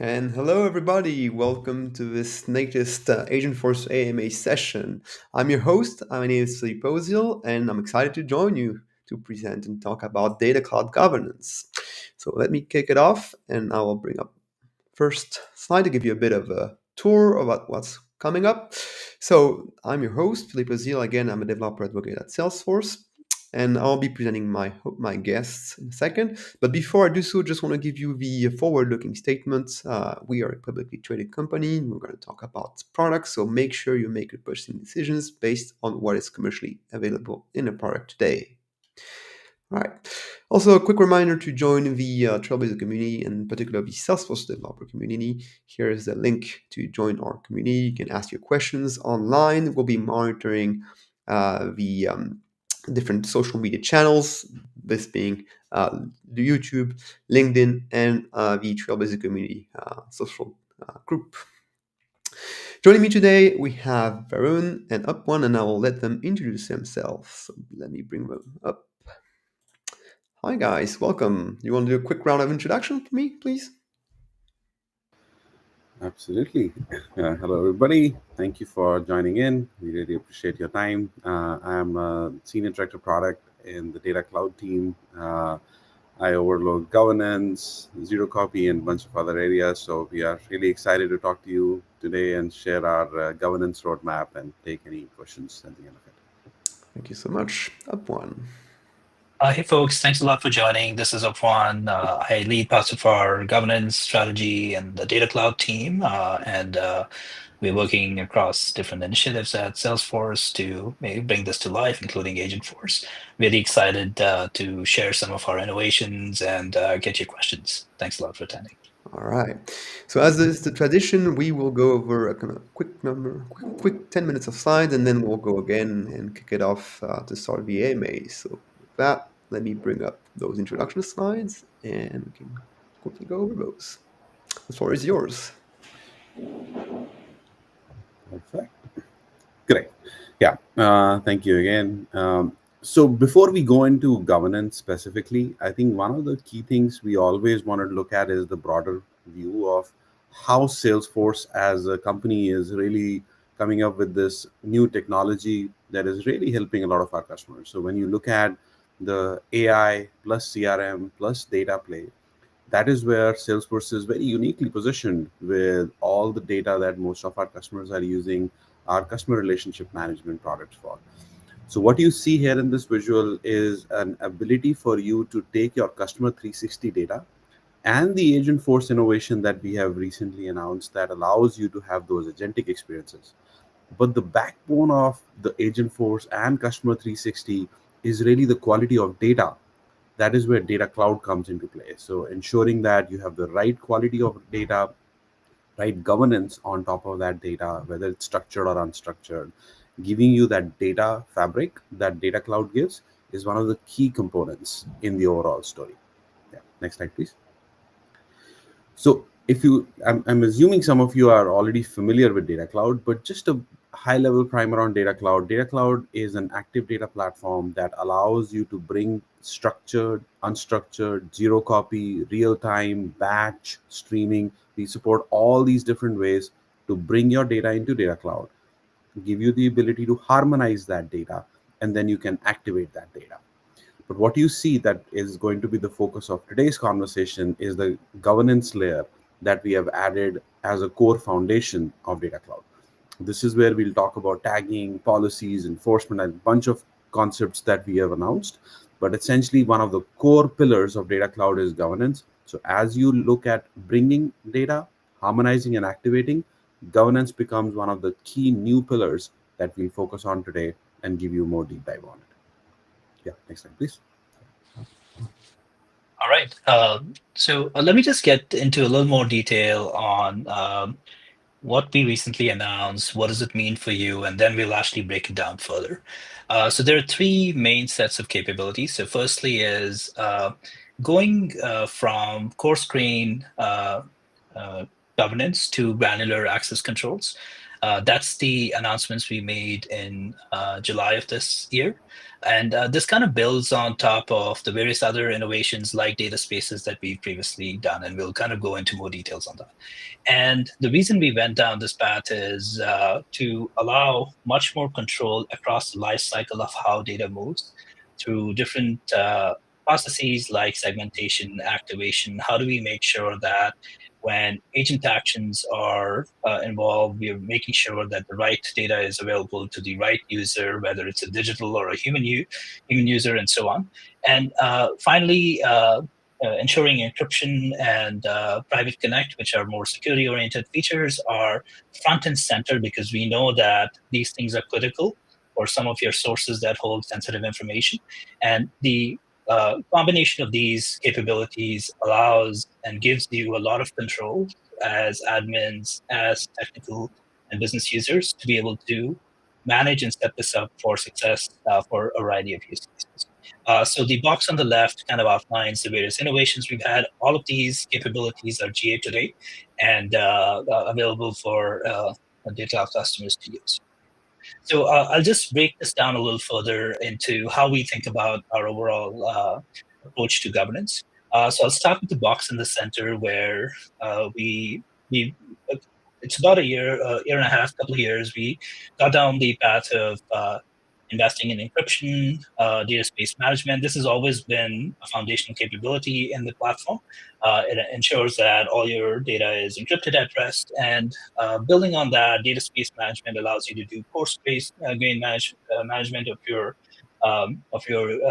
And hello, everybody. Welcome to this latest Agentforce AMA session. I'm your host. My name is Philippe Ozil, and I'm excited to join you to present and talk about data cloud governance. So let me kick it off, and I will bring up first slide to give you a bit of a tour about what's coming up. So I'm your host, Philippe Ozil. Again, I'm a developer advocate at Salesforce. And I'll be presenting my guests in a second. But before I do so, just want to give you the forward-looking statements. We are a publicly traded company. We're going to talk about products, so make sure you make your purchasing decisions based on what is commercially available in the product today. All right. Also, a quick reminder to join the Trailblazer community, and in particular the Salesforce developer community. Here is the link to join our community. You can ask your questions online. We'll be monitoring the different social media channels, this being the YouTube, LinkedIn, and the Trailblazer community social group. Joining me today, we have Varun and Upone, and I will let them introduce themselves. So let me bring them up. Hi guys, welcome. You want to do a quick round of introduction for me, please? Absolutely. Hello, everybody. Thank you for joining in. We really appreciate your time. I'm a senior director of product in the data cloud team. I overlook governance, zero copy, and a bunch of other areas. So we are really excited to talk to you today and share our governance roadmap and take any questions at the end of it. Thank you so much. Upone. Hey folks, thanks a lot for joining. This is Afwan. I lead parts of our governance strategy and the data cloud team, and we're working across different initiatives at Salesforce to maybe bring this to life, including Agentforce. Really excited to share some of our innovations and get your questions. Thanks a lot for attending. All right. So as is the tradition, we will go over a kind of quick 10 minutes of slides, and then we'll go again and kick it off to start the AMA. So with that, let me bring up those introduction slides, and we can quickly go over those. The floor is yours. Perfect. Great. Yeah. Thank you again. So before we go into governance specifically, I think one of the key things we always want to look at is the broader view of how Salesforce as a company is really coming up with this new technology that is really helping a lot of our customers. So when you look at the AI plus CRM plus data play, that is where Salesforce is very uniquely positioned with all the data that most of our customers are using our customer relationship management products for. So what you see here in this visual is an ability for you to take your customer 360 data and the Agentforce innovation that we have recently announced that allows you to have those agentic experiences. But the backbone of the Agentforce and customer 360 is really the quality of data. That is where data cloud comes into play. So ensuring that you have the right quality of data, right governance on top of that data, whether it's structured or unstructured, giving you that data fabric that data cloud gives is one of the key components in the overall story. Yeah. Next slide, please. So if you, I'm assuming some of you are already familiar with data cloud, but just a high level primer on data cloud. Data cloud is an active data platform that allows you to bring structured, unstructured, zero copy, real time, batch, streaming. We support all these different ways to bring your data into data cloud, give you the ability to harmonize that data, and then you can activate that data. But what you see that is going to be the focus of today's conversation is the governance layer that we have added as a core foundation of data cloud. This is where we'll talk about tagging, policies, enforcement, and a bunch of concepts that we have announced. But essentially, one of the core pillars of data cloud is governance. So as you look at bringing data, harmonizing and activating, governance becomes one of the key new pillars that we'll focus on today and give you more deep dive on it. Yeah, next slide, please. All right. So let me just get into a little more detail on what we recently announced, what does it mean for you, and then we'll actually break it down further. So there are three main sets of capabilities. So firstly is going from coarse grain governance to granular access controls. That's the announcements we made in July of this year. And this kind of builds on top of the various other innovations like data spaces that we've previously done. And we'll kind of go into more details on that. And the reason we went down this path is to allow much more control across the life cycle of how data moves through different processes like segmentation, activation. How do we make sure that when agent actions are involved, we are making sure that the right data is available to the right user, whether it's a digital or a human user, and so on. And finally, ensuring encryption and private connect, which are more security oriented features, are front and center because we know that these things are critical for some of your sources that hold sensitive information. And the combination of these capabilities allows and gives you a lot of control as admins, as technical and business users to be able to manage and set this up for success for a variety of use cases. So the box on the left kind of outlines the various innovations we've had. All of these capabilities are GA today and available for data cloud customers to use. So I'll just break this down a little further into how we think about our overall approach to governance. So I'll start with the box in the center where we it's about a year and a half, couple of years. We got down the path of investing in encryption, data space management. This has always been a foundational capability in the platform. It ensures that all your data is encrypted at rest, and building on that, data space management allows you to do core space management of your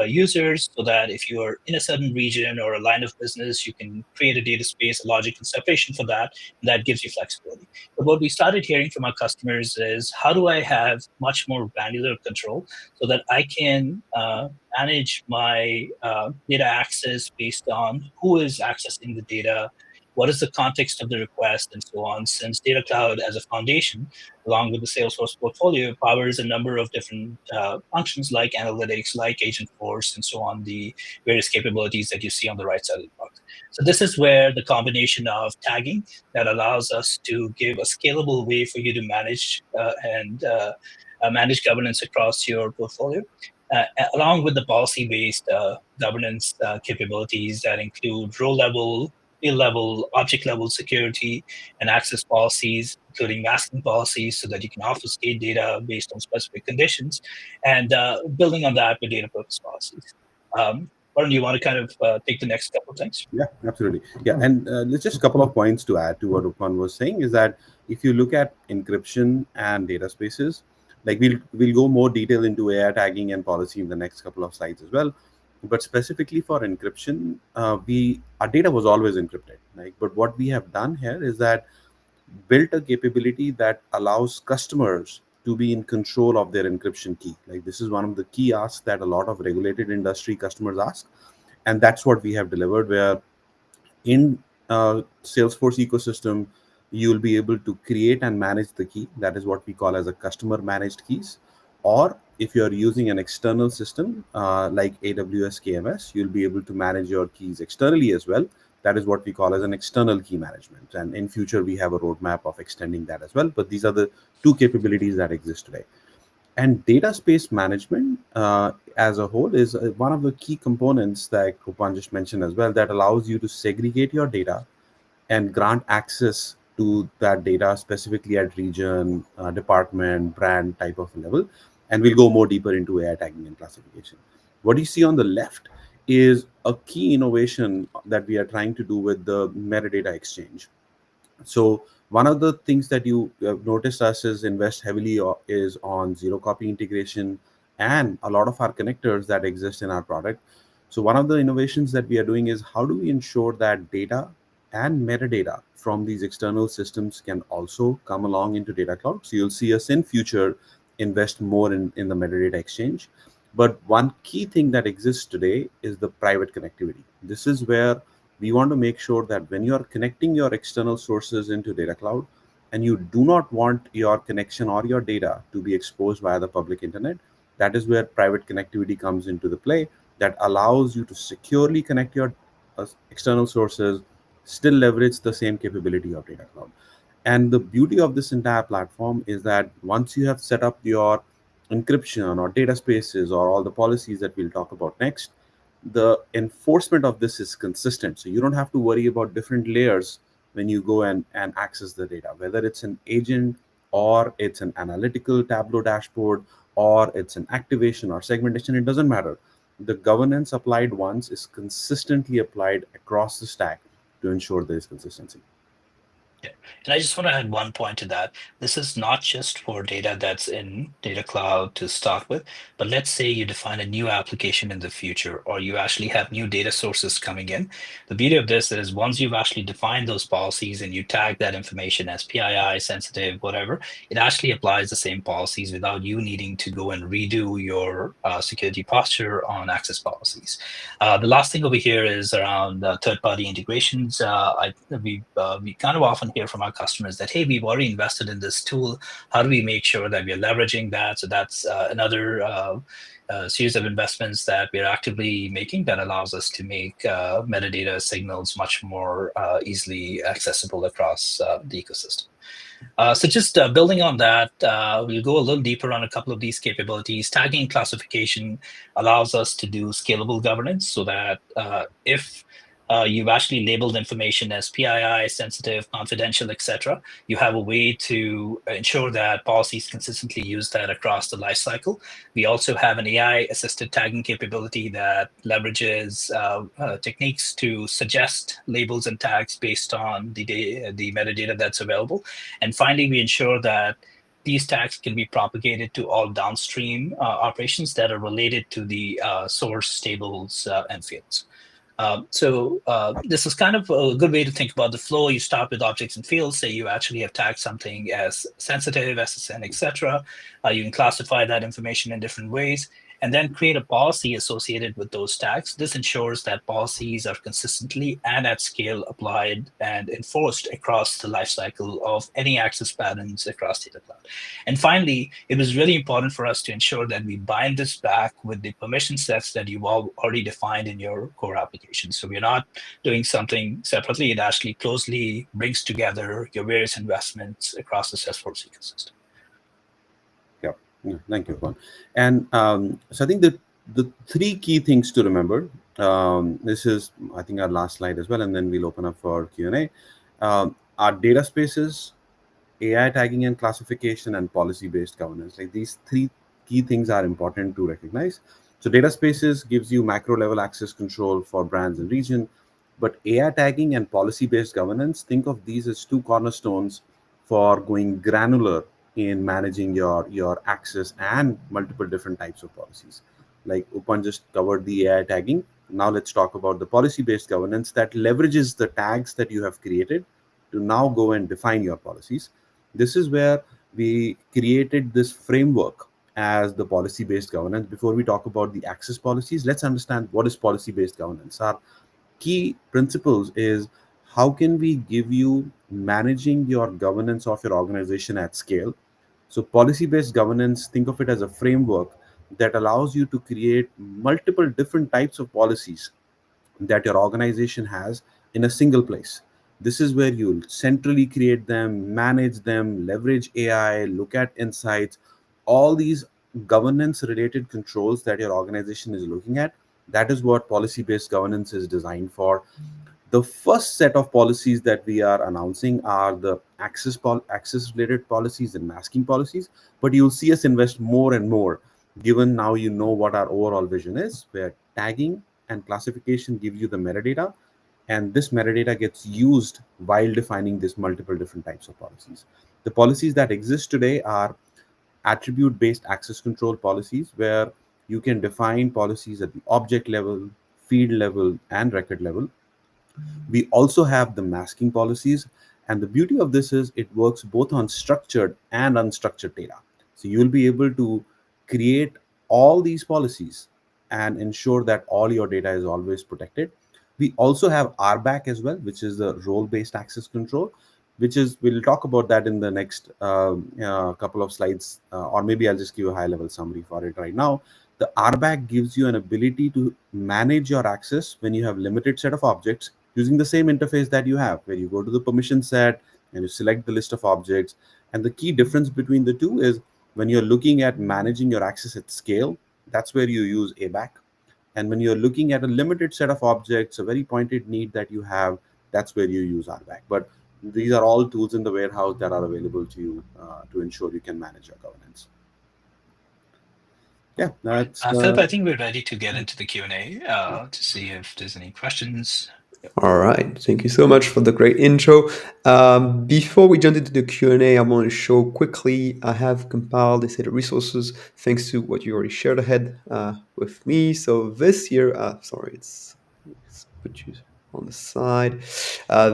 users, so that if you are in a certain region or a line of business, you can create a data space, a logical separation for that, and that gives you flexibility. But what we started hearing from our customers is, how do I have much more granular control so that I can manage my data access based on who is accessing the data, what is the context of the request, and so on. Since Data Cloud as a foundation, along with the Salesforce portfolio, powers a number of different functions like analytics, like Agentforce, and so on, the various capabilities that you see on the right side of the box. So this is where the combination of tagging that allows us to give a scalable way for you to manage and manage governance across your portfolio, uh, along with the policy-based governance capabilities that include role level, field level, object level security, and access policies, including masking policies, so that you can obfuscate data based on specific conditions, and building on that with data purpose policies. Warren, do you want to kind of take the next couple of things? Yeah, absolutely. Yeah, and there's just a couple of points to add to what Upan was saying is that if you look at encryption and data spaces, like we'll go more detail into AI tagging and policy in the next couple of slides as well. But specifically for encryption, we our data was always encrypted, right? But what we have done here is that built a capability that allows customers to be in control of their encryption key. Like this is one of the key asks that a lot of regulated industry customers ask, and that's what we have delivered. Where in Salesforce ecosystem, you'll be able to create and manage the key. That is what we call as a customer managed keys. Or if you're using an external system like AWS KMS, you'll be able to manage your keys externally as well. That is what we call as an external key management. And in future, we have a roadmap of extending that as well. But these are the two capabilities that exist today. And data space management as a whole is one of the key components that Upan just mentioned as well, that allows you to segregate your data and grant access to that data specifically at region, department, brand type of level. And we'll go more deeper into AI tagging and classification. What you see on the left is a key innovation that we are trying to do with the metadata exchange. So one of the things that you have noticed us is invest heavily is on zero copy integration and a lot of our connectors that exist in our product. So one of the innovations that we are doing is, how do we ensure that data and metadata from these external systems can also come along into data cloud. So you'll see us in future invest more in the metadata exchange. But one key thing that exists today is the private connectivity. This is where we want to make sure that when you are connecting your external sources into data cloud and you do not want your connection or your data to be exposed via the public internet, that is where private connectivity comes into the play, that allows you to securely connect your external sources, still leverage the same capability of data cloud. And the beauty of this entire platform is that once you have set up your encryption or data spaces or all the policies that we'll talk about next, the enforcement of this is consistent. So you don't have to worry about different layers when you go and access the data, whether it's an agent or it's an analytical Tableau dashboard or it's an activation or segmentation, it doesn't matter. The governance applied once is consistently applied across the stack to ensure there is consistency. Yeah. And I just want to add one point to that. This is not just for data that's in Data Cloud to start with, but let's say you define a new application in the future, or you actually have new data sources coming in. The beauty of this is once you've actually defined those policies and you tag that information as PII, sensitive, whatever, it actually applies the same policies without you needing to go and redo your security posture on access policies. The last thing over here is around third-party integrations. We kind of often hear from our customers that, hey, we've already invested in this tool. How do we make sure that we're leveraging that? So that's another series of investments that we're actively making that allows us to make metadata signals much more easily accessible across the ecosystem. So just building on that, we'll go a little deeper on a couple of these capabilities. Tagging classification allows us to do scalable governance so that if you've actually labeled information as PII, sensitive, confidential, etc., you have a way to ensure that policies consistently use that across the lifecycle. We also have an AI-assisted tagging capability that leverages techniques to suggest labels and tags based on the metadata that's available. And finally, we ensure that these tags can be propagated to all downstream operations that are related to the source tables and fields. This is kind of a good way to think about the flow. You start with objects and fields. Say you actually have tagged something as sensitive, SSN, etc. You can classify that information in different ways and then create a policy associated with those tags. This ensures that policies are consistently and at scale applied and enforced across the lifecycle of any access patterns across Data Cloud. And finally, it was really important for us to ensure that we bind this back with the permission sets that you've already defined in your core application. So we're not doing something separately. It actually closely brings together your various investments across the Salesforce ecosystem. Yeah, thank you, Juan. And so I think the three key things to remember. This is, I think, our last slide as well, and then we'll open up for Q&A. Our data spaces, AI tagging and classification, and policy-based governance. Like these three key things are important to recognize. So data spaces gives you macro-level access control for brands and region, but AI tagging and policy-based governance, think of these as two cornerstones for going granular in managing your access and multiple different types of policies. Like Upan just covered the AI tagging. Now let's talk about the policy-based governance that leverages the tags that you have created to now go and define your policies. This is where we created this framework as the policy-based governance. Before we talk about the access policies, let's understand what is policy-based governance. Our key principles is how can we give you managing your governance of your organization at scale. So policy-based governance, think of it as a framework that allows you to create multiple different types of policies that your organization has in a single place. This is where you'll centrally create them, manage them, leverage AI, look at insights, all these governance related controls that your organization is looking at. That is what policy based governance is designed for. The first set of policies that we are announcing are the access related policies and masking policies, but you'll see us invest more and more given now you know what our overall vision is, where tagging and classification give you the metadata, and this metadata gets used while defining these multiple different types of policies. The policies that exist today are attribute based access control policies, where you can define policies at the object level, field level, and record level. We also have the masking policies, and the beauty of this is it works both on structured and unstructured data. So you'll be able to create all these policies and ensure that all your data is always protected. We also have RBAC as well, which is the role-based access control, which is, we'll talk about that in the next couple of slides, or maybe I'll just give a high-level summary for it right now. The RBAC gives you an ability to manage your access when you have limited set of objects using the same interface that you have, where you go to the permission set, and you select the list of objects. And the key difference between the two is when you're looking at managing your access at scale, that's where you use ABAC. And when you're looking at a limited set of objects, a very pointed need that you have, that's where you use RBAC. But these are all tools in the warehouse that are available to you to ensure you can manage your governance. Yeah, that's Philip, I think we're ready to get into the Q&A to see if there's any questions. All right, thank you so much for the great intro. Before we jump into the Q&A, I want to show quickly, I have compiled a set of resources thanks to what you already shared ahead with me. So this year, let's put you on the side.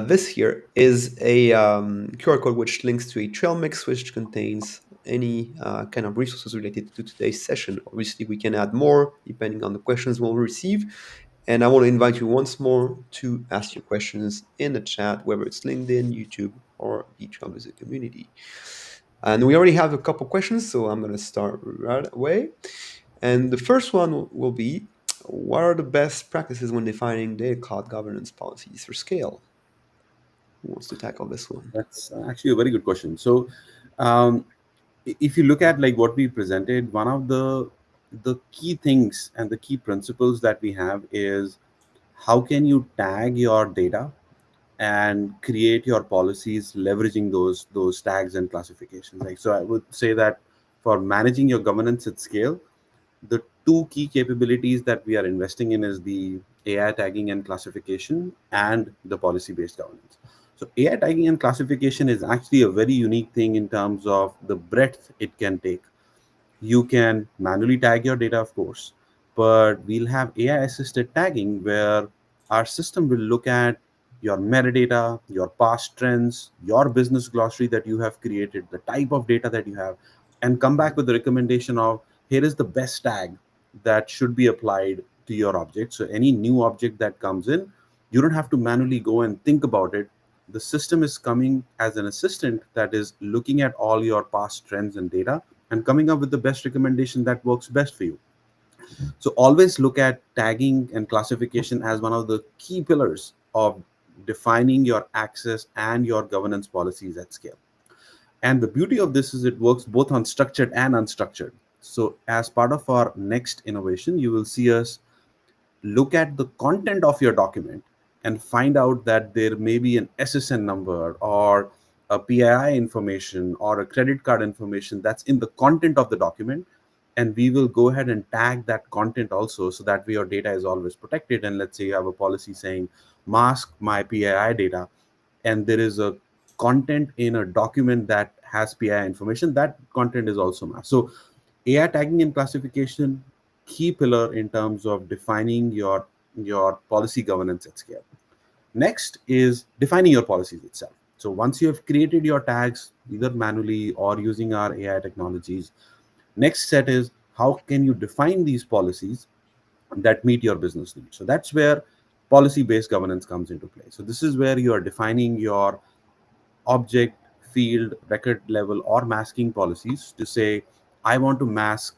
This here is a QR code which links to a trail mix which contains any kind of resources related to today's session. Obviously, we can add more depending on the questions we'll receive. And I want to invite you once more to ask your questions in the chat, whether it's LinkedIn, YouTube, or the Trailblazer community. And we already have a couple questions, so I'm going to start right away. And the first one will be, what are the best practices when defining data cloud governance policies for scale? Who wants to tackle this one? That's actually a very good question. So, if you look at like what we presented, one of the key things and the key principles that we have is how can you tag your data and create your policies leveraging those tags and classifications. Like, so I would say that for managing your governance at scale, the two key capabilities that we are investing in is the AI tagging and classification and the policy based governance. So AI tagging and classification is actually a very unique thing in terms of the breadth it can take. You can manually tag your data, of course, but we'll have AI assisted tagging where our system will look at your metadata, your past trends, your business glossary that you have created, the type of data that you have, and come back with the recommendation of here is the best tag that should be applied to your object. So any new object that comes in, you don't have to manually go and think about it. The system is coming as an assistant that is looking at all your past trends and data and coming up with the best recommendation that works best for you. So always look at tagging and classification as one of the key pillars of defining your access and your governance policies at scale. And the beauty of this is it works both on structured and unstructured. So as part of our next innovation, you will see us look at the content of your document and find out that there may be an SSN number or a PII information or a credit card information that's in the content of the document. And we will go ahead and tag that content also so that way your data is always protected. And let's say you have a policy saying mask my PII data, and there is a content in a document that has PII information, that content is also masked. So AI tagging and classification, key pillar in terms of defining your policy governance at scale. Next is defining your policies itself. So once you have created your tags, either manually or using our AI technologies, next set is how can you define these policies that meet your business needs. So that's where policy-based governance comes into play. So this is where you are defining your object, field, record level, or masking policies to say, I want to mask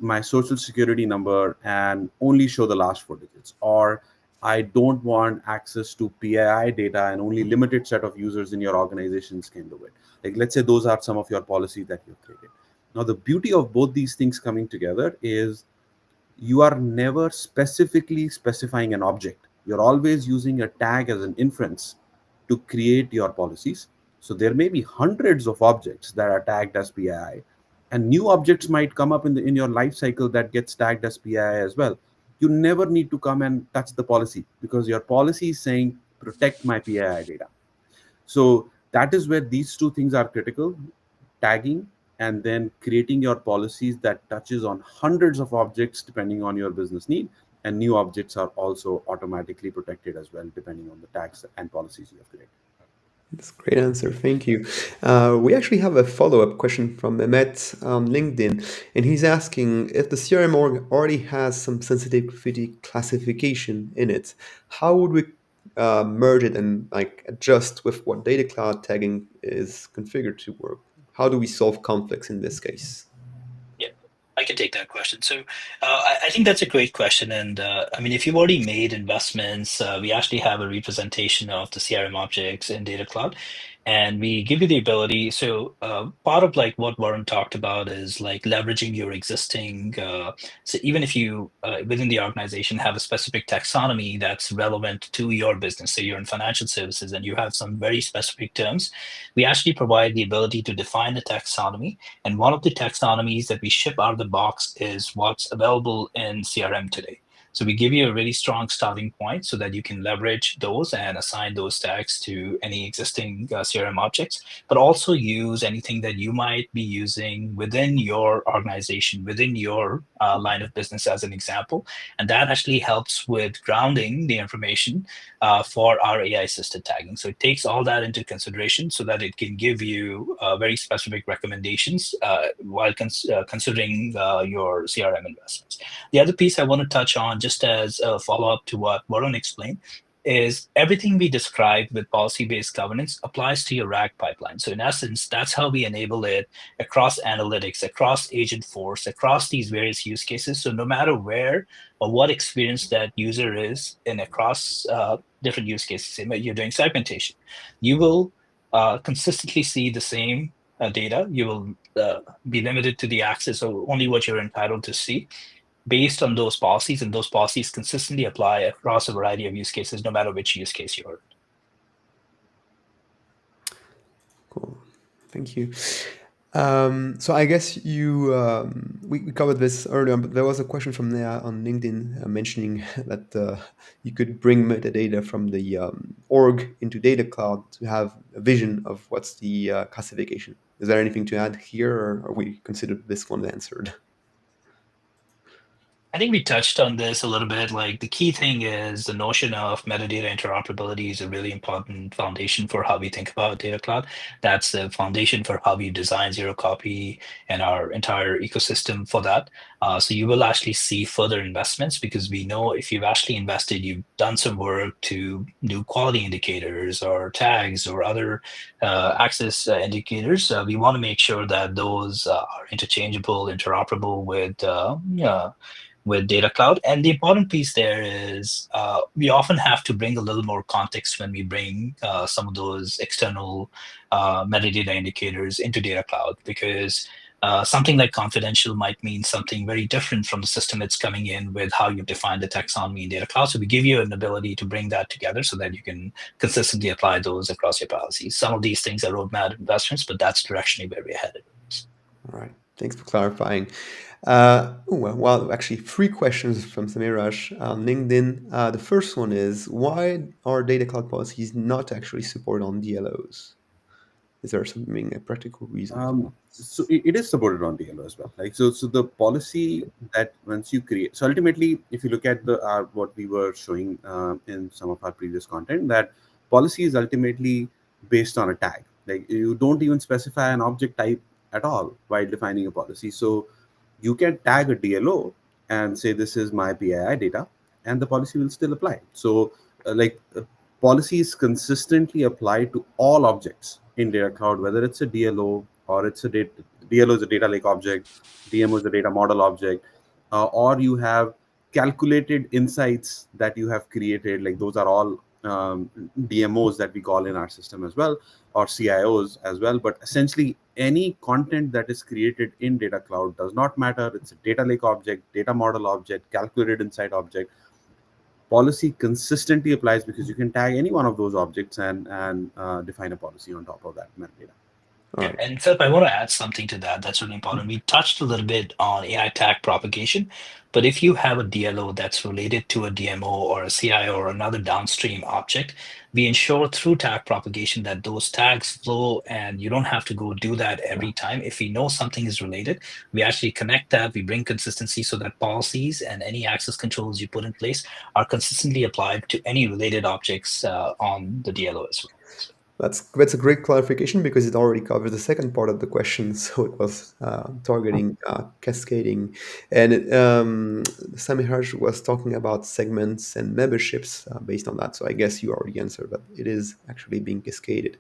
my social security number and only show the last 4 digits, or I don't want access to PII data and only limited set of users in your organizations can do it. Like, let's say those are some of your policies that you've created. Now, the beauty of both these things coming together is you are never specifically specifying an object. You're always using a tag as an inference to create your policies. So there may be hundreds of objects that are tagged as PII, and new objects might come up in your life cycle that gets tagged as PII as well. You never need to come and touch the policy because your policy is saying protect my PII data. So that is where these two things are critical: tagging and then creating your policies that touches on hundreds of objects depending on your business need, and new objects are also automatically protected as well depending on the tags and policies you have created. That's a great answer. Thank you. We actually have a follow-up question from Mehmet on LinkedIn, and he's asking if the CRM already has some sensitivity classification in it, how would we merge it and like adjust with what data cloud tagging is configured to work? How do we solve conflicts in this case? Yeah, I can take that question. So I think that's a great question. And I mean, if you've already made investments, we actually have a representation of the CRM objects in Data Cloud. And we give you the ability. So part of like what Warren talked about is like leveraging your existing. So even if you within the organization have a specific taxonomy that's relevant to your business, say you're in financial services and you have some very specific terms, we actually provide the ability to define the taxonomy. And one of the taxonomies that we ship out of the box is what's available in CRM today. So we give you a really strong starting point so that you can leverage those and assign those tags to any existing CRM objects, but also use anything that you might be using within your organization, within your line of business as an example. And that actually helps with grounding the information for our AI assisted tagging. So it takes all that into consideration so that it can give you very specific recommendations while considering your CRM investments. The other piece I want to touch on, just as a follow up to what Varun explained, is everything we described with policy-based governance applies to your RAG pipeline. So in essence, that's how we enable it across analytics, across Agentforce, across these various use cases. So no matter where or what experience that user is in across different use cases, say you're doing segmentation, you will consistently see the same data. You will be limited to the access of only what you're entitled to see based on those policies, and those policies consistently apply across a variety of use cases, no matter which use case you're in. Cool. Thank you. So I guess we covered this earlier, but there was a question from there on LinkedIn mentioning that you could bring metadata from the org into Data Cloud to have a vision of what's the classification. Is there anything to add here, or are we considered this one answered? I think we touched on this a little bit. Like the key thing is the notion of metadata interoperability is a really important foundation for how we think about data cloud. That's the foundation for how we design zero copy and our entire ecosystem for that. So you will actually see further investments because we know if you've actually invested, you've done some work to do quality indicators or tags or other access indicators. We want to make sure that those are interchangeable, interoperable with Data Cloud. And the important piece there is we often have to bring a little more context when we bring some of those external metadata indicators into Data Cloud, because something like confidential might mean something very different from the system it's coming in with how you've defined the taxonomy in Data Cloud. So we give you an ability to bring that together so that you can consistently apply those across your policies. Some of these things are roadmap investments, but that's directionally where we're headed. All right. Thanks for clarifying. Well, actually, three questions from Samiraj on LinkedIn. The first one is, why are data cloud policies not actually supported on DLOs? Is there something, a practical reason for that? So it is supported on DLO as well. Like so the policy that once you create. So ultimately, if you look at the what we were showing in some of our previous content, that policy is ultimately based on a tag. Like you don't even specify an object type at all while defining a policy. So you can tag a DLO and say this is my PII data, and the policy will still apply. So policies consistently apply to all objects in Data Cloud, whether it's a DLO or it's a data. DLO is a data lake object, DMO is a data model object, or you have calculated insights that you have created. Like those are all DMOs that we call in our system as well, or CIOs as well. But essentially, any content that is created in Data Cloud does not matter. It's a data lake object, data model object, calculated insight object. Policy consistently applies because you can tag any one of those objects and define a policy on top of that metadata. All right. And Philip, I want to add something to that. That's really important. We touched a little bit on AI tag propagation, but if you have a DLO that's related to a DMO or a CIO or another downstream object, we ensure through tag propagation that those tags flow and you don't have to go do that every time. If we know something is related, we actually connect that, we bring consistency so that policies and any access controls you put in place are consistently applied to any related objects on the DLO as well. That's a great clarification because it already covers the second part of the question. So it was targeting cascading, and Samiraj was talking about segments and memberships based on that. So I guess you already answered, but it is actually being cascaded.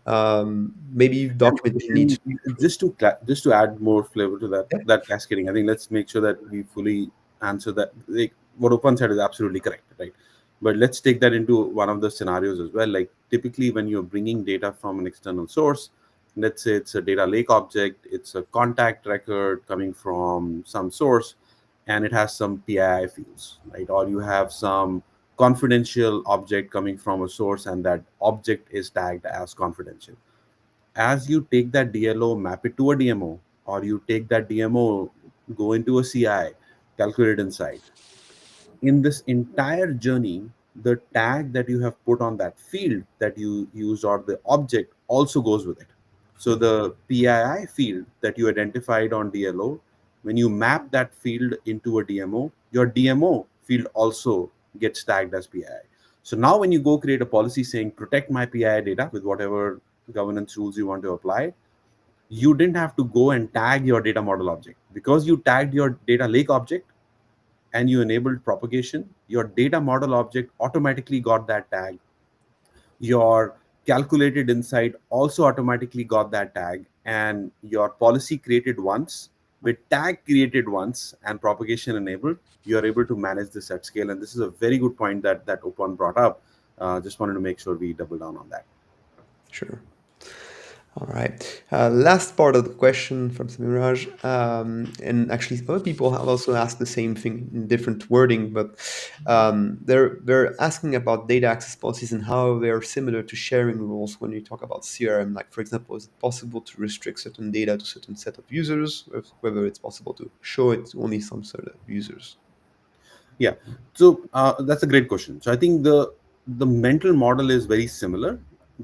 Maybe documentation needs just to add more flavor to Yeah. that cascading. I think let's make sure that we fully answer that. Like what Open said is absolutely correct, right? But let's take that into one of the scenarios as well. Like typically when you're bringing data from an external source, let's say it's a data lake object, it's a contact record coming from some source, and it has some PII fields, right? Or you have some confidential object coming from a source, and that object is tagged as confidential. As you take that DLO, map it to a DMO, or you take that DMO, go into a CI, calculate inside, in this entire journey, the tag that you have put on that field that you used or the object also goes with it. So the PII field that you identified on DLO, when you map that field into a DMO, your DMO field also gets tagged as PII. So now when you go create a policy saying protect my PII data with whatever governance rules you want to apply, you didn't have to go and tag your data model object. Because you tagged your data lake object and you enabled propagation, your data model object automatically got that tag. Your calculated insight also automatically got that tag, and your policy created once with tag created once and propagation enabled, you are able to manage this at scale. And this is a very good point that Opan brought up. Just wanted to make sure we double down on that. Sure. All right. Last part of the question from Samiraj, and actually other people have also asked the same thing in different wording, but they're asking about data access policies and how they're similar to sharing rules when you talk about CRM. Like, for example, is it possible to restrict certain data to certain set of users, or whether it's possible to show it to only some sort of users? Yeah, so that's a great question. So I think the mental model is very similar,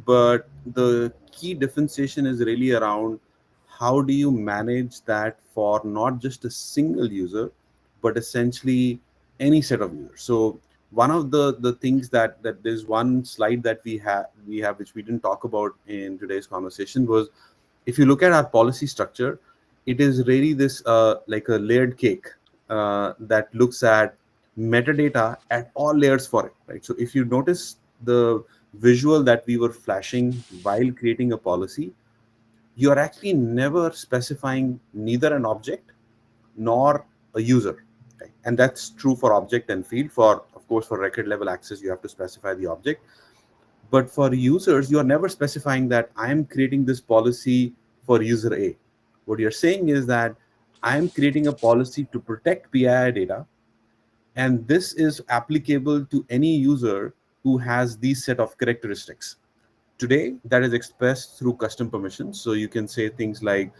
but the key differentiation is really around how do you manage that for not just a single user, but essentially any set of users. So one of the things that there's one slide that we have which we didn't talk about in today's conversation was, if you look at our policy structure, it is really this like a layered cake that looks at metadata at all layers for it, right? So if you notice the visual that we were flashing while creating a policy, you are actually never specifying neither an object nor a user, right? And that's true for object and field. For, of course, for record level access, you have to specify the object. But for users, you are never specifying that I am creating this policy for user A. What you're saying is that I am creating a policy to protect PII data, and this is applicable to any user who has these set of characteristics. Today, that is expressed through custom permissions. So you can say things like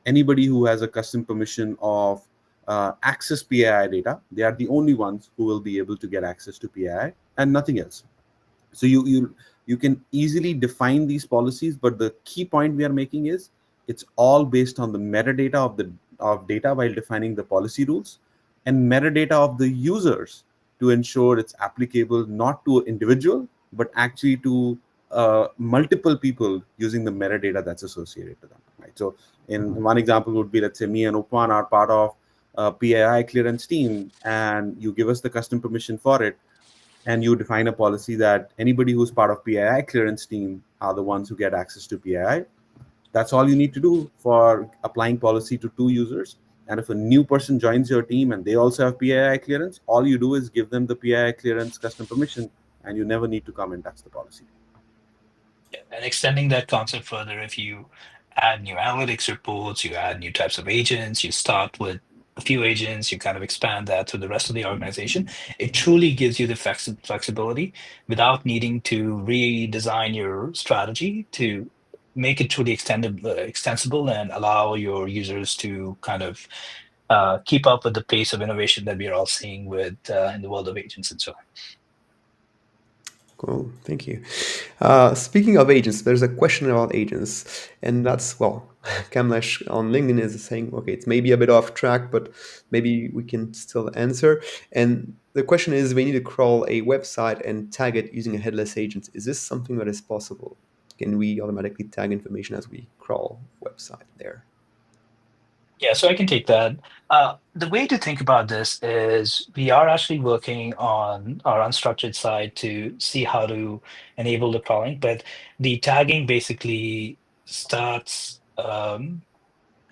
anybody who has a custom permission of access PII data, they are the only ones who will be able to get access to PII and nothing else. So you can easily define these policies, but the key point we are making is it's all based on the metadata of data while defining the policy rules, and metadata of the users to ensure it's applicable not to an individual but actually to multiple people using the metadata that's associated to them, right? So in one example would be, let's say me and Upman are part of PII clearance team, and you give us the custom permission for it, and you define a policy that anybody who's part of PII clearance team are the ones who get access to PII. That's all you need to do for applying policy to two users. And if a new person joins your team and they also have PII clearance, all you do is give them the PII clearance custom permission, and you never need to come and touch the policy. Yeah, and extending that concept further, if you add new analytics reports, you add new types of agents, you start with a few agents, you kind of expand that to the rest of the organization, it truly gives you the flexibility without needing to redesign your strategy to make it truly extensible and allow your users to kind of keep up with the pace of innovation that we are all seeing with in the world of agents and so on. Cool, thank you. Speaking of agents, there's a question about agents, and that's, well, Kamlesh on LinkedIn is saying, okay, it's maybe a bit off track, but maybe we can still answer. And the question is, we need to crawl a website and tag it using a headless agent. Is this something that is possible? Can we automatically tag information as we crawl website there? Yeah, so I can take that. The way to think about this is we are actually working on our unstructured side to see how to enable the crawling, but the tagging basically starts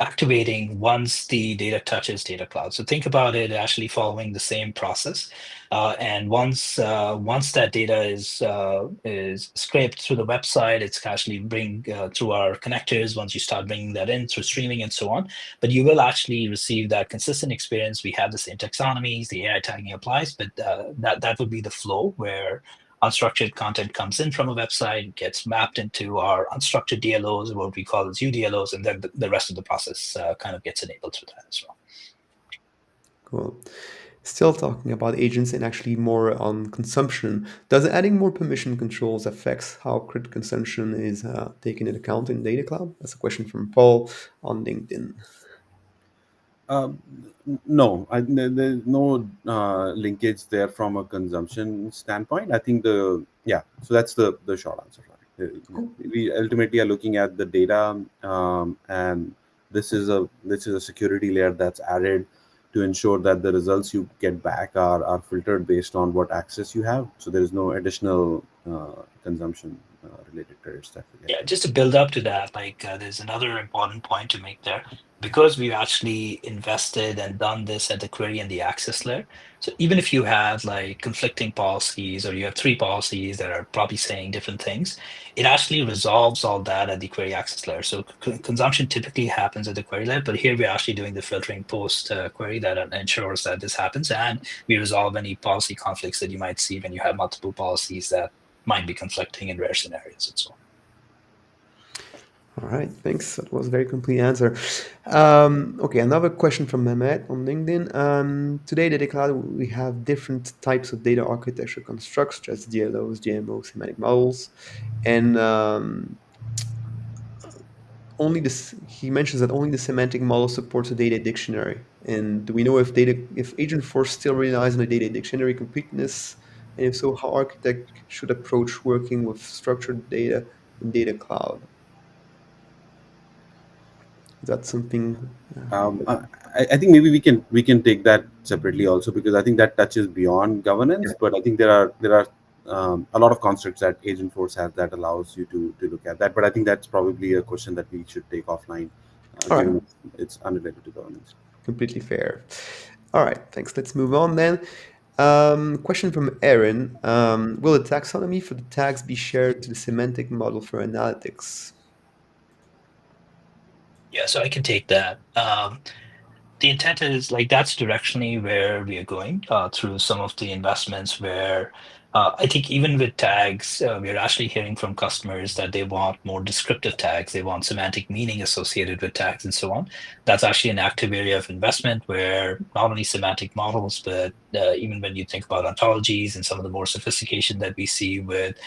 activating once the data touches Data Cloud. So think about it actually following the same process. And once that data is scraped through the website, it's actually bring through our connectors. Once you start bringing that in through streaming and so on, but you will actually receive that consistent experience. We have the same taxonomies, the AI tagging applies, but that would be the flow where unstructured content comes in from a website, gets mapped into our unstructured DLOs, what we call as UDLOs, and then the rest of the process kind of gets enabled through that as well. Cool. Still talking about agents and actually more on consumption, does adding more permission controls affects how crit consumption is taken into account in Data Cloud? That's a question from Paul on LinkedIn. No, there's no linkage there from a consumption standpoint. I think so that's the short answer. Right? We ultimately are looking at the data, and this is a security layer that's added to ensure that the results you get back are filtered based on what access you have. So there is no additional consumption related credits that we get. Yeah, just to build up to that, there's another important point to make there. Because we've actually invested and done this at the query and the access layer. So even if you have like conflicting policies or you have 3 policies that are probably saying different things, it actually resolves all that at the query access layer. So consumption typically happens at the query layer, but here we're actually doing the filtering post query that ensures that this happens, and we resolve any policy conflicts that you might see when you have multiple policies that might be conflicting in rare scenarios and so on. All right, thanks. That was a very complete answer. Okay, another question from Mehmet on LinkedIn. Today, Data Cloud, we have different types of data architecture constructs, such as DLOs, GMOs, semantic models, and he mentions that only the semantic model supports a data dictionary. And do we know if Agentforce still relies on a data dictionary completeness? And if so, how architect should approach working with structured data in Data Cloud? Is that something? I think maybe we can take that separately also, because I think that touches beyond governance. But I think there are a lot of constructs that Agentforce has that allows you to look at that. But I think that's probably a question that we should take offline, All given right, it's unrelated to governance. completely fair. All right, thanks. Let's move on then. Question from Aaron. Will the taxonomy for the tags be shared to the semantic model for analytics? Yeah, so I can take that. The intent is that's directionally where we are going through some of the investments where I think even with tags, we're actually hearing from customers that they want more descriptive tags. They want semantic meaning associated with tags and so on. That's actually an active area of investment where not only semantic models, but even when you think about ontologies and some of the more sophistication that we see with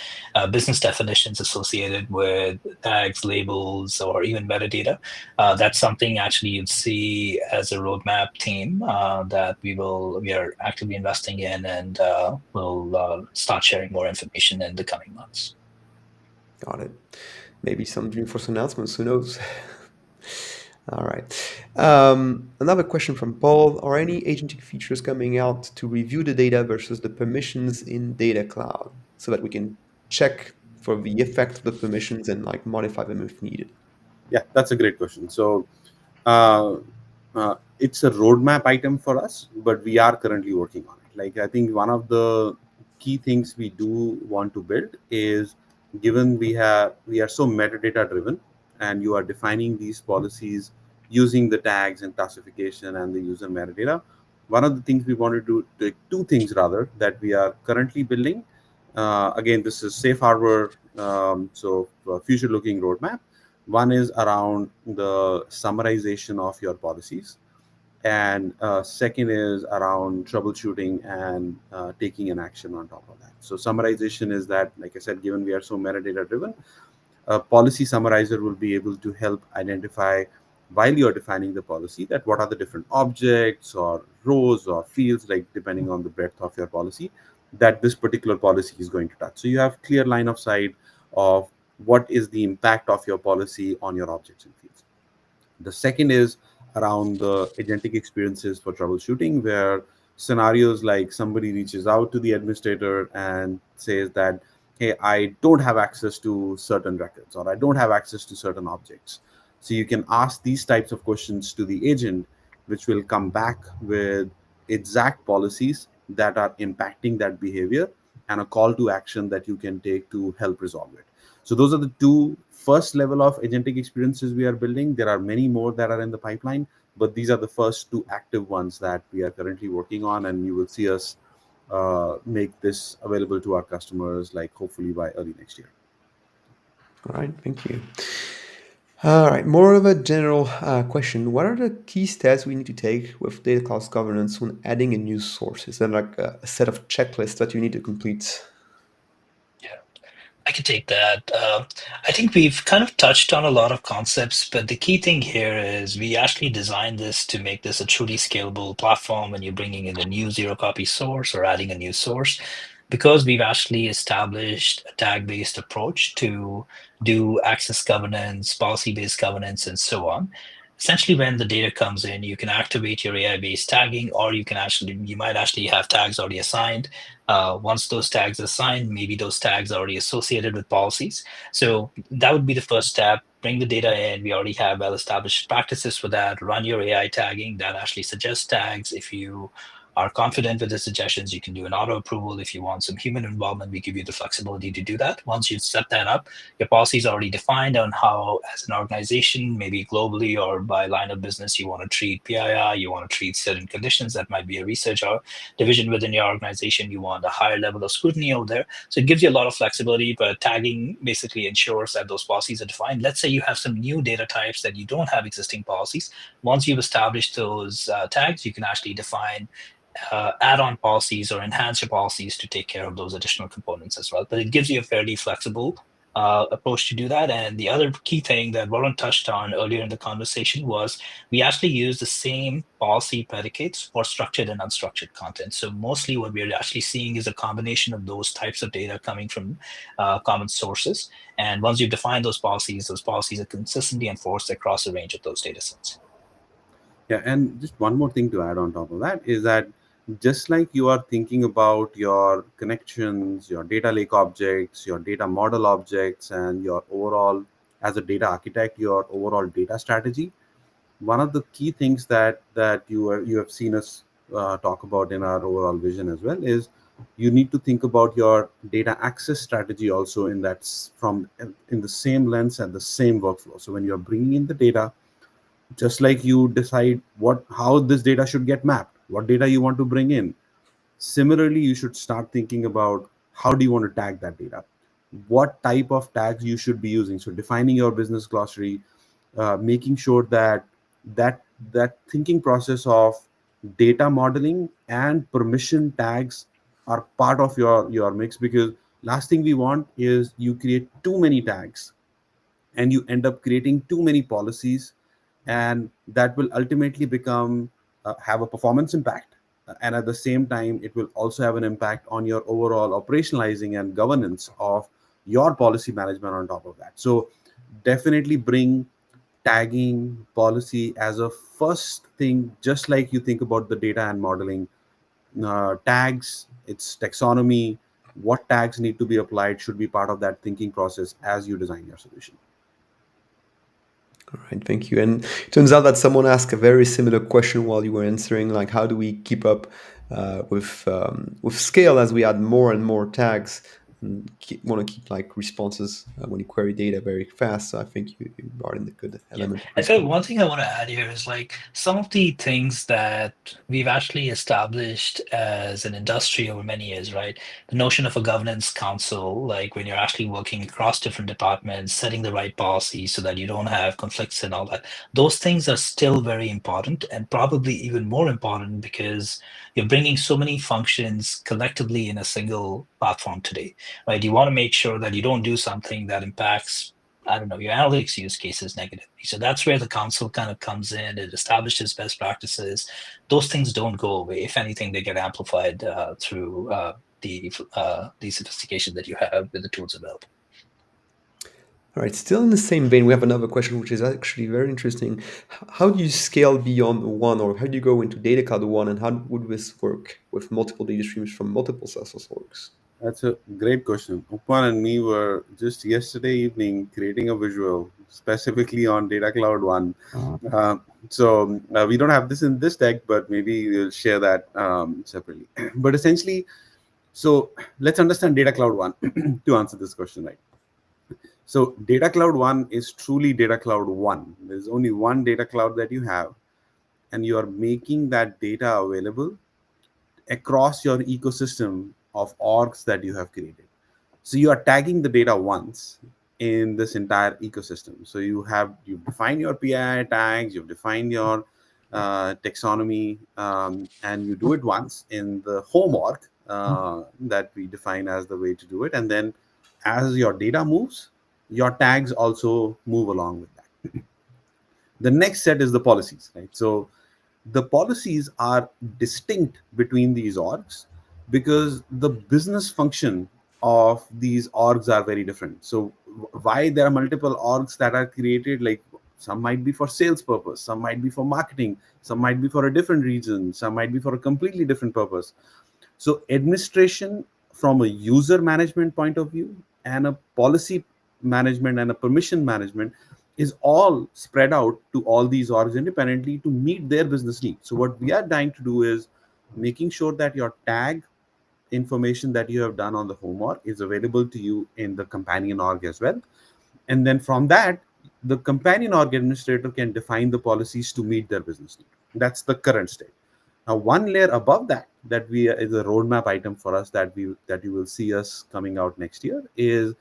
business definitions associated with tags, labels, or even metadata, that's something actually you'd see as a roadmap team that we are actively investing in, and we'll start sharing more information in the coming months. Got it. Maybe some Dreamforce announcements. Who knows? All right. Another question from Paul. Are any agentic features coming out to review the data versus the permissions in Data Cloud so that we can check for the effect of the permissions and modify them if needed? Yeah, that's a great question. So uh, it's a roadmap item for us, but we are currently working on it. I think one of the key things we do want to build is, given we are so metadata driven, and you are defining these policies using the tags and classification and the user metadata. One of the things we want to do, two things rather, that we are currently building. Again, this is safe harbor, so future looking roadmap. One is around the summarization of your policies, and second is around troubleshooting and taking an action on top of that. So summarization is that, like I said, given we are so metadata driven, a policy summarizer will be able to help identify, while you're defining the policy, that what are the different objects or rows or fields, depending on the breadth of your policy, that this particular policy is going to touch. So you have clear line of sight of what is the impact of your policy on your objects and fields. The second is around the agentic experiences for troubleshooting, where scenarios like somebody reaches out to the administrator and says that, hey, I don't have access to certain records, or I don't have access to certain objects. So you can ask these types of questions to the agent, which will come back with exact policies that are impacting that behavior and a call to action that you can take to help resolve it. So those are the two first level of agentic experiences we are building. There are many more that are in the pipeline, but these are the first two active ones that we are currently working on, and you will see us make this available to our customers, like hopefully by early next year. All right, thank you. All right, more of a general question. What are the key steps we need to take with data cloud governance when adding a new source? Is there like a set of checklists that you need to complete? Yeah, I can take that. I think we've kind of touched on a lot of concepts, but the key thing here is we actually designed this to make this a truly scalable platform when you're bringing in a new zero copy source or adding a new source, because we've actually established a tag-based approach to do access governance, policy-based governance, and so on. Essentially, when the data comes in, you can activate your AI-based tagging, or you might actually have tags already assigned. Once those tags are assigned, maybe those tags are already associated with policies. So that would be the first step. Bring the data in. We already have well-established practices for that. Run your AI tagging that actually suggests tags. If you are confident with the suggestions, you can do an auto approval. If you want some human involvement, we give you the flexibility to do that. Once you've set that up, your policy is already defined on how, as an organization, maybe globally or by line of business, you want to treat PII, you want to treat certain conditions. That might be a research or division within your organization. You want a higher level of scrutiny over there. So it gives you a lot of flexibility, but tagging basically ensures that those policies are defined. Let's say you have some new data types that you don't have existing policies. Once you've established those tags, you can actually define add-on policies or enhance your policies to take care of those additional components as well. But it gives you a fairly flexible approach to do that. And the other key thing that Warren touched on earlier in the conversation was we actually use the same policy predicates for structured and unstructured content. So mostly what we're actually seeing is a combination of those types of data coming from common sources. And once you've defined those policies are consistently enforced across a range of those data sets. Yeah, and just one more thing to add on top of that is that just like you are thinking about your connections, your data lake objects, your data model objects, and your overall, as a data architect, your overall data strategy, one of the key things that you have seen us talk about in our overall vision as well is you need to think about your data access strategy also in from in the same lens and the same workflow. So when you're bringing in the data, just like you decide how this data should get mapped, what data you want to bring in, similarly you should start thinking about how do you want to tag that data, what type of tags you should be using. So defining your business glossary, making sure that that thinking process of data modeling and permission tags are part of your mix, because last thing we want is you create too many tags and you end up creating too many policies, and that will ultimately become have a performance impact. And at the same time it will also have an impact on your overall operationalizing and governance of your policy management on top of that. So definitely bring tagging policy as a first thing, just like you think about the data and modeling. Tags, its taxonomy, what tags need to be applied should be part of that thinking process as you design your solution. All right, thank you. And it turns out that someone asked a very similar question while you were answering, like how do we keep up with scale as we add more and more tags and want to keep like responses when you query data very fast. So I think you brought in a good Yeah. element of And so response. one thing I want to add here is like some of the things that we've actually established as an industry over many years, right? The notion of a governance council, like when you're actually working across different departments, setting the right policies so that you don't have conflicts and all that. Those things are still very important, and probably even more important because you're bringing so many functions collectively in a single platform today, right? You want to make sure that you don't do something that impacts, I don't know, your analytics use cases negatively. So that's where the council kind of comes in. It establishes best practices. Those things don't go away. If anything, they get amplified through the sophistication that you have with the tools available. All right, still in the same vein, we have another question which is actually very interesting. How do you scale beyond one, or how do you go into data cloud one, and how would this work with multiple data streams from multiple sensors orgs? That's a great question. Upman and me were just yesterday evening creating a visual. specifically on Data Cloud 1. So we don't have this in this deck, but maybe we'll share that separately. But essentially, so let's understand Data Cloud 1 to answer this question, right? So Data Cloud 1 is truly Data Cloud 1. There's only one data cloud that you have, and you are making that data available across your ecosystem of orgs that you have created. So you are tagging the data once in this entire ecosystem. So you've defined your PII tags, you've defined your taxonomy, and you do it once in the home org that we define as the way to do it. And then as your data moves, your tags also move along with that. The next set is the policies, right? So the policies are distinct between these orgs because the business function of these orgs are very different. So why there are multiple orgs that are created, like some might be for sales purpose, some might be for marketing, some might be for a different region, some might be for a completely different purpose. So administration from a user management point of view and a policy management and a permission management is all spread out to all these orgs independently to meet their business needs. So what we are trying to do is making sure that your tag information that you have done on the home org is available to you in the companion org as well. And then from that, the companion org administrator can define the policies to meet their business need. That's the current state. Now, one layer above that, that we is a roadmap item for us that you will see us coming out next year, is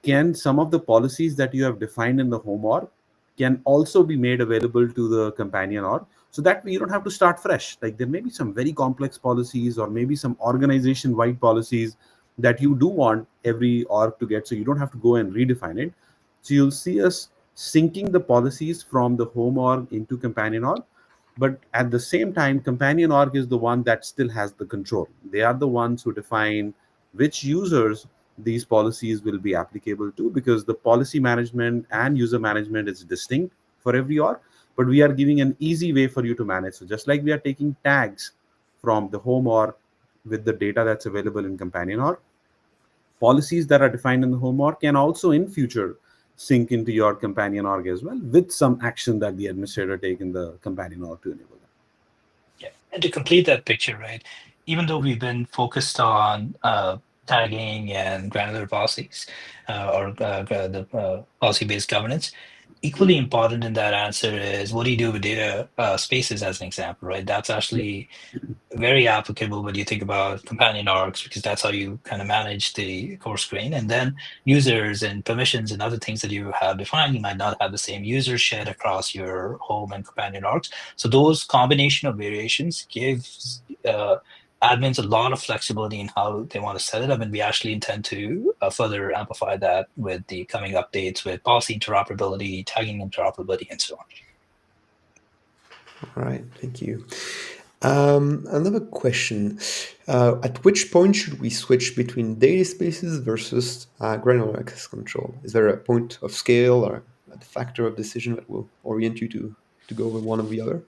can some of the policies that you have defined in the home org can also be made available to the companion org, so that you don't have to start fresh. Like there may be some very complex policies or maybe some organization wide policies that you do want every org to get, so you don't have to go and redefine it. So you'll see us syncing the policies from the home org into companion org, but at the same time companion org is the one that still has the control. They are the ones who define which users these policies will be applicable to, because the policy management and user management is distinct for every org, but we are giving an easy way for you to manage. So just like we are taking tags from the home org with the data that's available in companion org, policies that are defined in the home org can also in future sync into your companion org as well, with some action that the administrator take in the companion org to enable that. Yeah, and to complete that picture, right? Even though we've been focused on tagging and granular policies or the policy-based governance, equally important in that answer is what do you do with data spaces, as an example, right? That's actually very applicable when you think about companion orgs, because that's how you kind of manage the coarse grain. And then users and permissions and other things that you have defined, you might not have the same users shared across your home and companion orgs. So those combination of variations gives admins a lot of flexibility in how they want to set it up. And we actually intend to further amplify that with the coming updates with policy interoperability, tagging interoperability, and so on. All right, thank you. Another question. At which point should we switch between data spaces versus granular access control? Is there a point of scale or a factor of decision that will orient you to go with one or the other?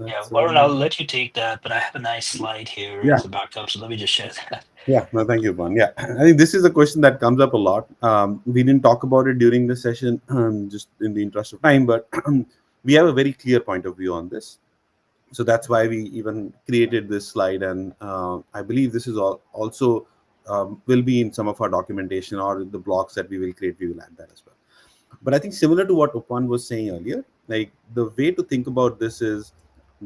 Yeah, Warren, I'll let you take that, but I have a nice slide here Yeah. as a backup, so let me just share that. Yeah, no, thank you, Juan. Yeah, I think this is a question that comes up a lot. We didn't talk about it during the session, just in the interest of time, but we have a very clear point of view on this. So that's why we even created this slide, and I believe this is also will be in some of our documentation or the blogs that we will create. We will add that as well. But I think similar to what Upan was saying earlier, like the way to think about this is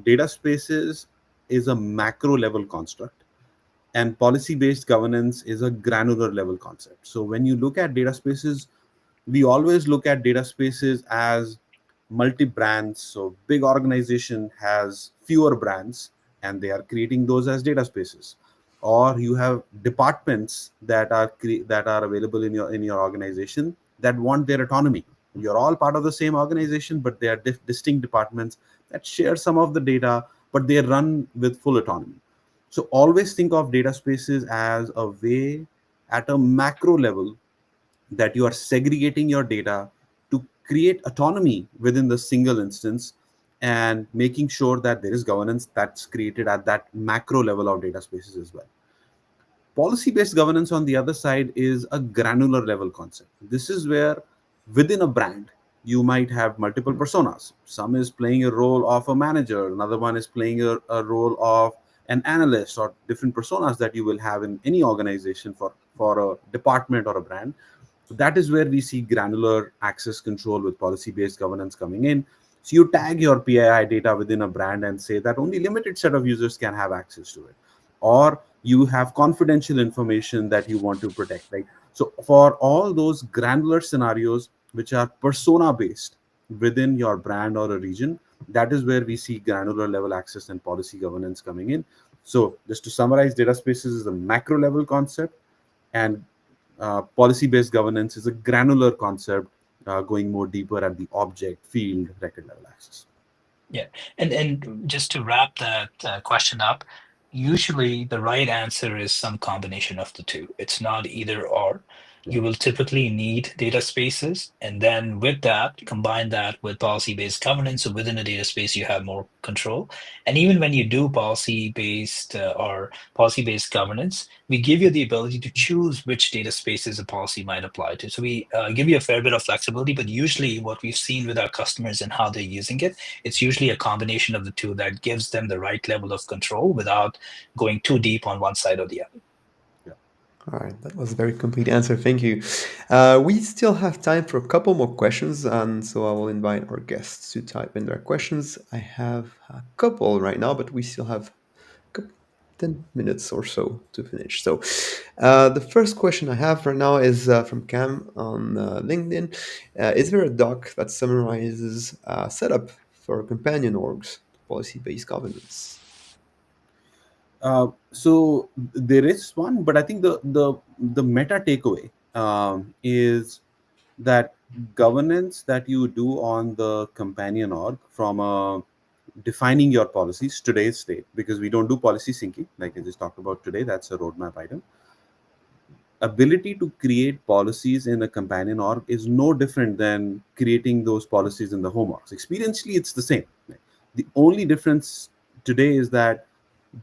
data spaces is a macro level construct, and policy based governance is a granular level concept. So when you look at data spaces, we always look at data spaces as multi brands. So big organization has fewer brands and they are creating those as data spaces, or you have departments that are available in your organization that want their autonomy. You're all part of the same organization, but they are distinct departments that share some of the data, but they run with full autonomy. So always think of data spaces as a way at a macro level that you are segregating your data to create autonomy within the single instance, and making sure that there is governance that's created at that macro level of data spaces as well. Policy-based governance, on the other side, is a granular level concept. This is where within a brand, you might have multiple personas. Some is playing a role of a manager, another one is playing a role of an analyst, or different personas that you will have in any organization for a department or a brand. That is where we see granular access control with policy based governance coming in. So you tag your PII data within a brand and say that only limited set of users can have access to it, or you have confidential information that you want to protect, right? So for all those granular scenarios which are persona based within your brand or a region, that is where we see granular level access and policy governance coming in. So just to summarize, data spaces is a macro level concept, and policy-based governance is a granular concept, going more deeper at the object, field, record level access. Yeah, and just to wrap that question up, usually the right answer is some combination of the two. It's not either or. Yeah. You will typically need data spaces, and then with that, combine that with policy-based governance. So within a data space, you have more control. And even when you do policy-based or policy-based governance, we give you the ability to choose which data spaces a policy might apply to. So we give you a fair bit of flexibility, but usually what we've seen with our customers and how they're using it, it's usually a combination of the two that gives them the right level of control without going too deep on one side or the other. Yeah. All right, that was a very complete answer. Thank you. We still have time for a couple more questions, and so I will invite our guests to type in their questions. I have a couple right now, but we still have a 10 minutes or so to finish. So, the first question I have right now is from Cam on LinkedIn. Is there a doc that summarizes setup for companion orgs, policy-based governance? So there is one, but I think the meta takeaway is that governance that you do on the companion org from defining your policies today's state, because we don't do policy syncing like I just talked about today. That's a roadmap item. Ability to create policies in a companion org is no different than creating those policies in the home orgs. Experientially, it's the same. The only difference today is that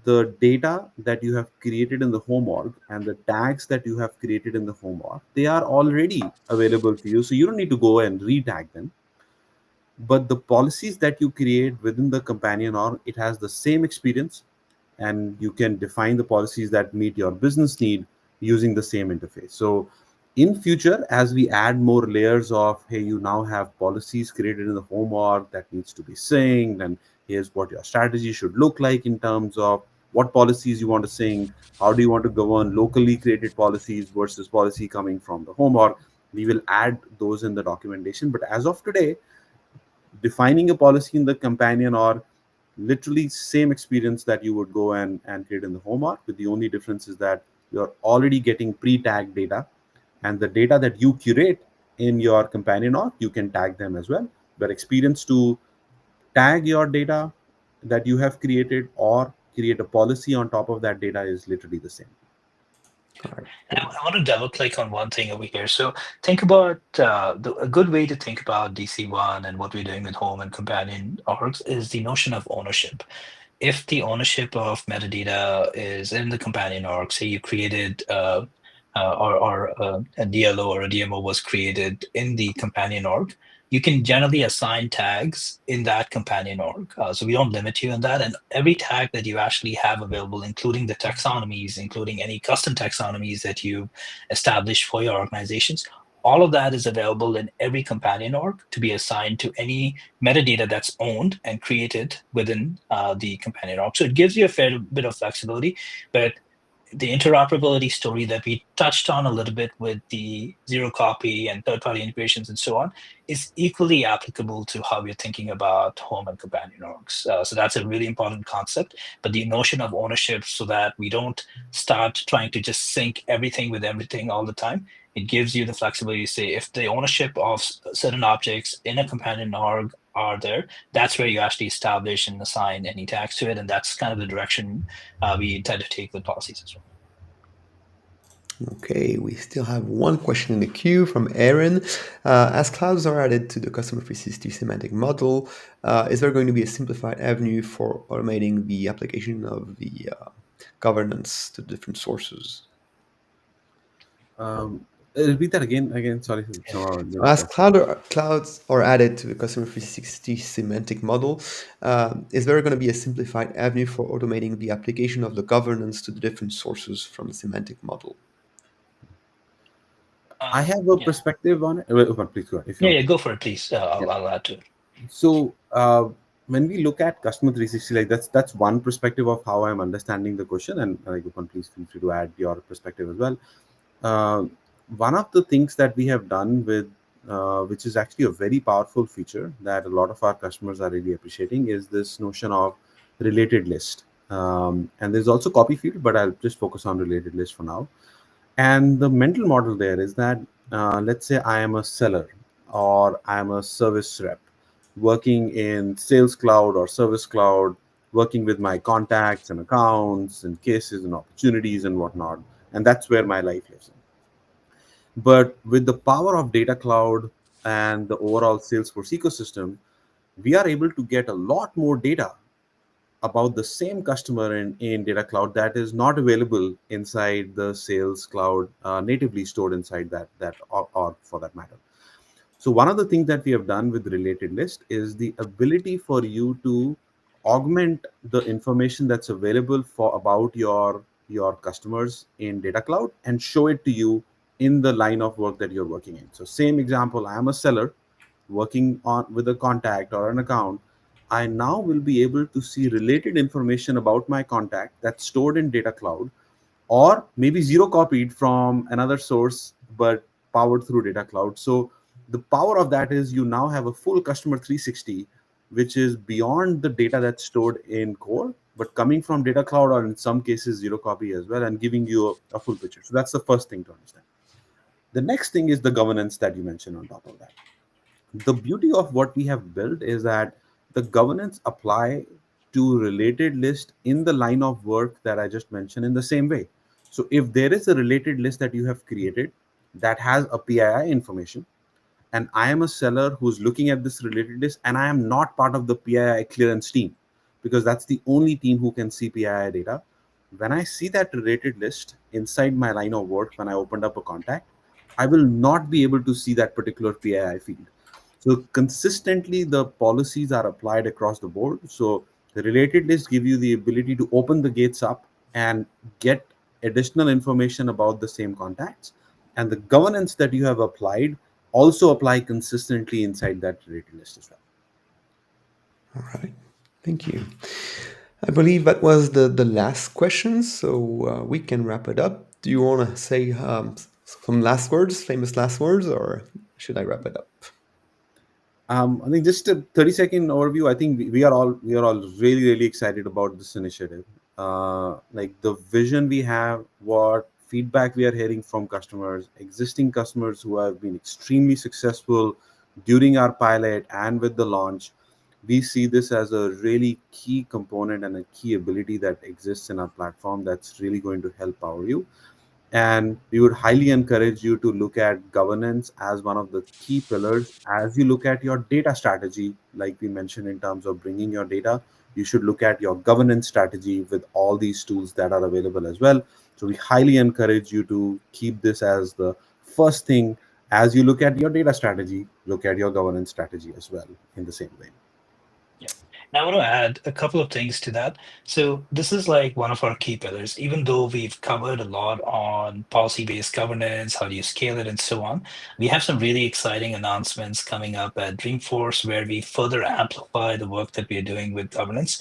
the data that you have created in the home org and the tags that you have created in the home org, they are already available to you. So you don't need to go and re-tag them. But the policies that you create within the companion org, it has the same experience, and you can define the policies that meet your business need using the same interface. So in future, as we add more layers of, hey, you now have policies created in the home org that needs to be synced, and here's what your strategy should look like in terms of what policies you want to sync, how do you want to govern locally created policies versus policy coming from the home org. We will add those in the documentation. But as of today, defining a policy in the companion or literally same experience that you would go and create in the home arc, with the only difference is that you're already getting pre-tagged data, and the data that you curate in your companion arc, you can tag them as well. But experience to tag your data that you have created or create a policy on top of that data is literally the same. All right, And cool. I want to double click on one thing over here. So think about a good way to think about DC1 and what we're doing with home and companion orgs is the notion of ownership. If the ownership of metadata is in the companion org, say you created or a DLO or a DMO was created in the companion org, you can generally assign tags in that companion org. So we don't limit you in that. And every tag that you actually have available, including the taxonomies, including any custom taxonomies that you establish for your organizations, all of that is available in every companion org to be assigned to any metadata that's owned and created within the companion org. So it gives you a fair bit of flexibility, but the interoperability story that we touched on a little bit with the zero copy and third-party integrations and so on is equally applicable to how we're thinking about home and companion orgs. So that's a really important concept. But the notion of ownership, so that we don't start trying to just sync everything with everything all the time, it gives you the flexibility to say if the ownership of certain objects in a companion org are there, that's where you actually establish and assign any tags to it. And that's kind of the direction we intend to take with policies as well. Okay, we still have one question in the queue from Aaron. As clouds are added to the Customer 360 semantic model, is there going to be a simplified avenue for automating the application of the governance to different sources? Repeat that again. Again, sorry, somehow I So didn't as catch that. clouds are added to the Customer 360 semantic model, is there going to be a simplified avenue for automating the application of the governance to the different sources from the semantic model? I have a Yeah. perspective on it. Please go ahead if you Yeah, want. yeah, go for it, please. Yeah. I'll add to it. So when we look at customer 360, like that's one perspective of how I'm understanding the question, and like Upon, please feel free to add your perspective as well. Uh, One of the things that we have done with which is actually a very powerful feature that a lot of our customers are really appreciating is this notion of related list. And there's also copy field, but I'll just focus on related list for now. And the mental model there is that, let's say I am a seller or I am a service rep working in Sales Cloud or Service Cloud, working with my contacts and accounts and cases and opportunities and whatnot. And that's where my life lives in. But with the power of Data Cloud and the overall Salesforce ecosystem, we are able to get a lot more data about the same customer in Data Cloud that is not available inside the Sales Cloud, natively stored inside that org for that matter. So one of the things that we have done with related list is the ability for you to augment the information that's available for about your customers in Data Cloud and show it to you in the line of work that you're working in. So same example, I am a seller working on with a contact or an account. I now will be able to see related information about my contact that's stored in Data Cloud, or maybe zero copied from another source but powered through Data Cloud. So the power of that is you now have a full customer 360, which is beyond the data that's stored in core but coming from Data Cloud, or in some cases zero copy as well, and giving you a full picture. So that's the first thing to understand. The next thing is the governance that you mentioned on top of that. The beauty of what we have built is that the governance apply to related list in the line of work that I just mentioned in the same way. So if there is a related list that you have created that has a PII information, and I am a seller who's looking at this related list, and I am not part of the PII clearance team, because that's the only team who can see PII data. When I see that related list inside my line of work, when I opened up a contact, I will not be able to see that particular PII field. So consistently, the policies are applied across the board. So the related list give you the ability to open the gates up and get additional information about the same contacts, and the governance that you have applied also apply consistently inside that related list as well. All right. Thank you. I believe that was the last question, so we can wrap it up. Do you want to say some last words, famous last words, or should I wrap it up? I think just a 30-second overview. I think we are all really excited about this initiative. Like the vision we have, what feedback we are hearing from customers, existing customers who have been extremely successful during our pilot and with the launch. We see this as a really key component and a key ability that exists in our platform that's really going to help power you. And we would highly encourage you to look at governance as one of the key pillars as you look at your data strategy. Like we mentioned, in terms of bringing your data, you should look at your governance strategy with all these tools that are available as well. So we highly encourage you to keep this as the first thing. As you look at your data strategy, look at your governance strategy as well in the same way. Yeah. Now I want to add a couple of things to that. So this is like one of our key pillars. Even though we've covered a lot on policy-based governance, how do you scale it, and so on, we have some really exciting announcements coming up at Dreamforce where we further amplify the work that we are doing with governance.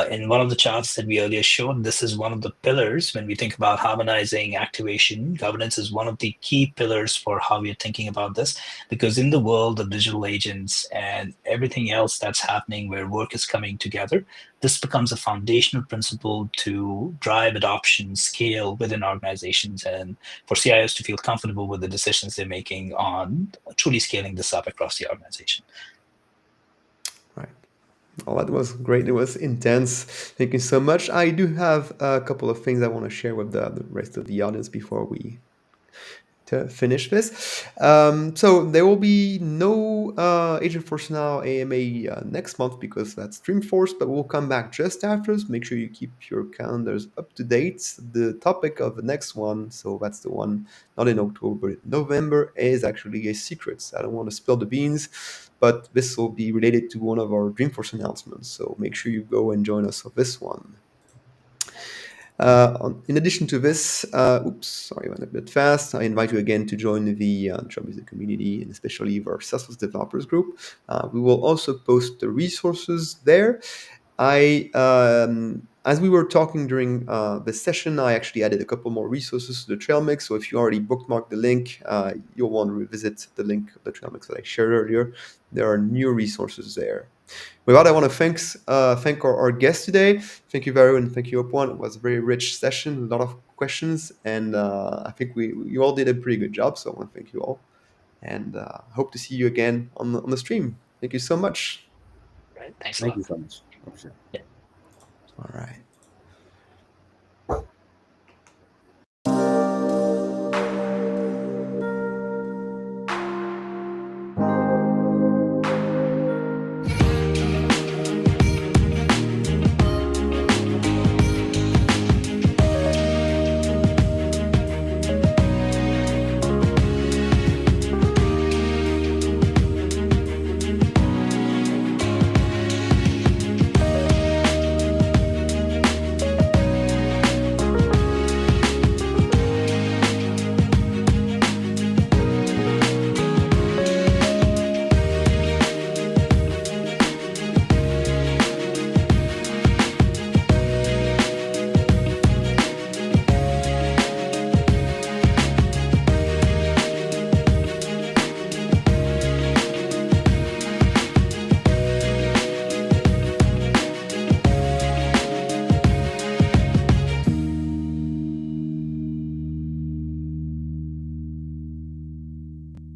In one of the charts that we earlier showed, this is one of the pillars when we think about harmonizing activation. Governance is one of the key pillars for how we are thinking about this, because in the world of digital agents and everything else that's happening where work is coming together, this becomes a foundational principle to drive adoption, scale within organizations, and for CIOs to feel comfortable with the decisions they're making on truly scaling this up across the organization. Right. Oh, that was great. It was intense. Thank you so much. I do have a couple of things I want to share with the rest of the audience before we to finish this. So there will be no Agentforce Now AMA next month because that's Dreamforce, but we'll come back just after. So make sure you keep your calendars up to date. The topic of the next one, so that's the one not in October, but November, is actually a secret. So I don't want to spill the beans, but this will be related to one of our Dreamforce announcements. So make sure you go and join us for this one. In addition to this, sorry, I went a bit fast. I invite you again to join the Trailblazer community, and especially our Salesforce developers group. We will also post the resources there. As we were talking during the session, I actually added a couple more resources to the trail mix. So if you already bookmarked the link, you'll want to revisit the link of the trail mix that I shared earlier. There are new resources there. With that, I want to thank our guest today. Thank you, Varun, and thank you, Opwan. It was a very rich session, a lot of questions, and I think you all did a pretty good job. So I want to thank you all, and hope to see you again on the stream. Thank you so much. Right. Thanks a Thank lot. you so much. Appreciate it. Yeah. All right.